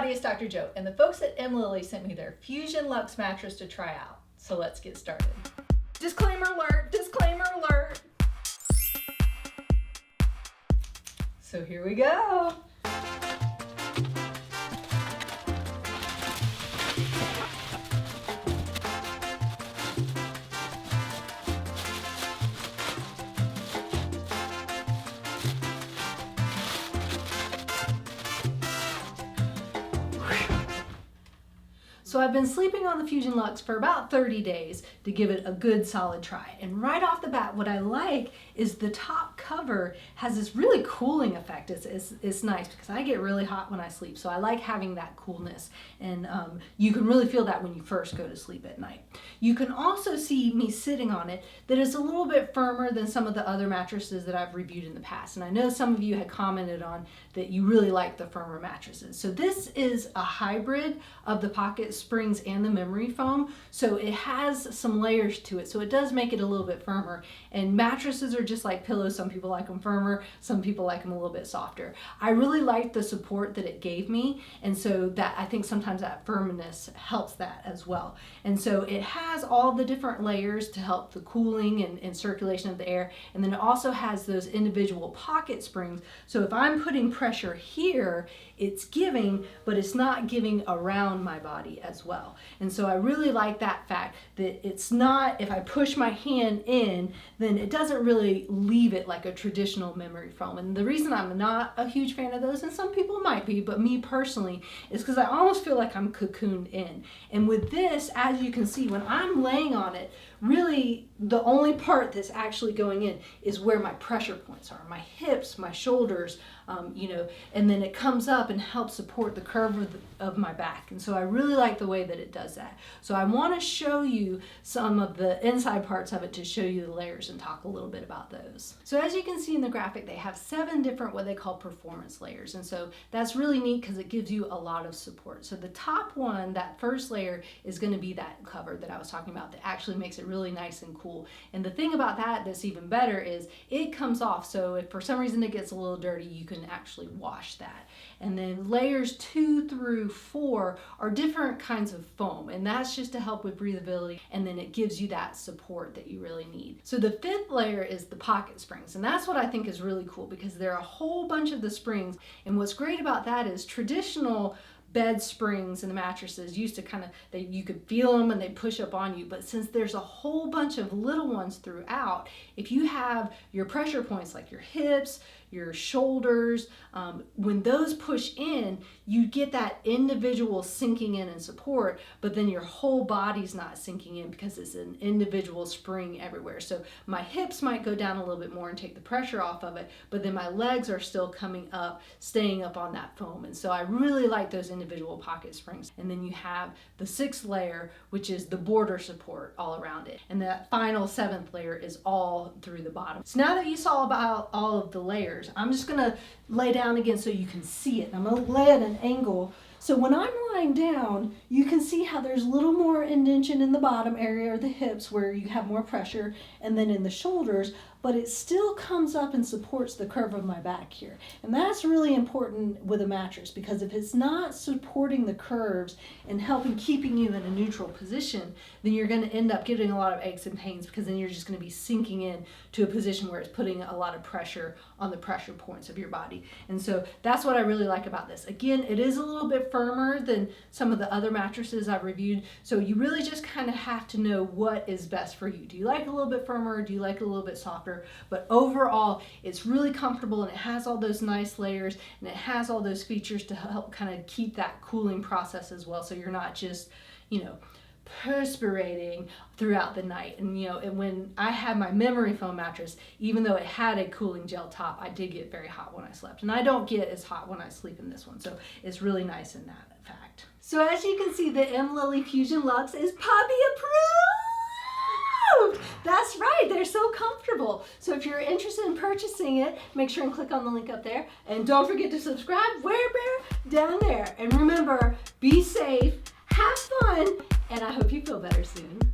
everybody, it's Dr. Jo, and the folks at Mlily sent me their Fusion Luxe mattress to try out. So let's get started. Disclaimer alert, disclaimer alert. So here we go. So I've been sleeping on the Fusion Luxe for about 30 days to give it a good solid try. And right off the bat, what I like is the top cover has this really cooling effect. It's nice because I get really hot when I sleep. So I like having that coolness. And you can really feel that when you first go to sleep at night. You can also see me sitting on it that is a little bit firmer than some of the other mattresses that I've reviewed in the past. And I know some of you had commented on that you really like the firmer mattresses. So this is a hybrid of the pocket springs and the memory foam, so it has some layers to it, so it does make it a little bit firmer. And mattresses are just like pillows. Some people like them firmer, some people like them a little bit softer. I really like the support that it gave me, and so that I think sometimes that firmness helps that as well. And so it has all the different layers to help the cooling and circulation of the air, and then it also has those individual pocket springs, so if I'm putting pressure here, it's giving, but it's not giving around my body as well. And so I really like that fact that it's not, if I push my hand in, then it doesn't really leave it like a traditional memory foam. And the reason I'm not a huge fan of those, and some people might be, but me personally, is because I almost feel like I'm cocooned in. And with this, as you can see, when I'm laying on it, really the only part that's actually going in is where my pressure points are, my hips, my shoulders, and then it comes up and helps support the curve of my back. And so I really like the way that it does that. So I want to show you some of the inside parts of it to show you the layers and talk a little bit about those. So as you can see in the graphic, they have 7 different what they call performance layers. And so that's really neat because it gives you a lot of support. So the top one, that first layer, is going to be that cover that I was talking about that actually makes it really nice and cool. And the thing about that that's even better is it comes off. So if for some reason it gets a little dirty, you can actually wash that. And then layers 2 through 4 are different kinds of foam, and that's just to help with breathability, and then it gives you that support that you really need. So the 5th layer is the pocket springs, and that's what I think is really cool because there are a whole bunch of the springs, and what's great about that is traditional bed springs and the mattresses used to you could feel them and they push up on you, but since there's a whole bunch of little ones throughout, if you have your pressure points like your hips, your shoulders, when those push in, you get that individual sinking in and support, but then your whole body's not sinking in because it's an individual spring everywhere. So my hips might go down a little bit more and take the pressure off of it, but then my legs are still coming up, staying up on that foam. And so I really like those individual pocket springs. And then you have the 6th layer, which is the border support all around it. And that final 7th layer is all through the bottom. So now that you saw about all of the layers, I'm just gonna lay down again so you can see it. I'm gonna lay at an angle. So when I'm lying down, you can see how there's a little more indentation in the bottom area or the hips where you have more pressure, and then in the shoulders, but it still comes up and supports the curve of my back here. And that's really important with a mattress because if it's not supporting the curves and helping keeping you in a neutral position, then you're gonna end up getting a lot of aches and pains because then you're just gonna be sinking in to a position where it's putting a lot of pressure on the pressure points of your body. And so that's what I really like about this. Again, it is a little bit firmer than some of the other mattresses I've reviewed, so you really just kind of have to know what is best for you. Do you like a little bit firmer or do you like a little bit softer? But overall, it's really comfortable and it has all those nice layers and it has all those features to help kind of keep that cooling process as well, so you're not just, perspirating throughout the night. And when I had my memory foam mattress, even though it had a cooling gel top, I did get very hot when I slept, and I don't get as hot when I sleep in this one, so it's really nice in that fact. So as you can see, the Mlily Fusion Luxe is puppy approved. That's right, they're so comfortable. So if you're interested in purchasing it, make sure and click on the link up there, and don't forget to subscribe where down there. And remember, be safe, have fun, and I hope you feel better soon.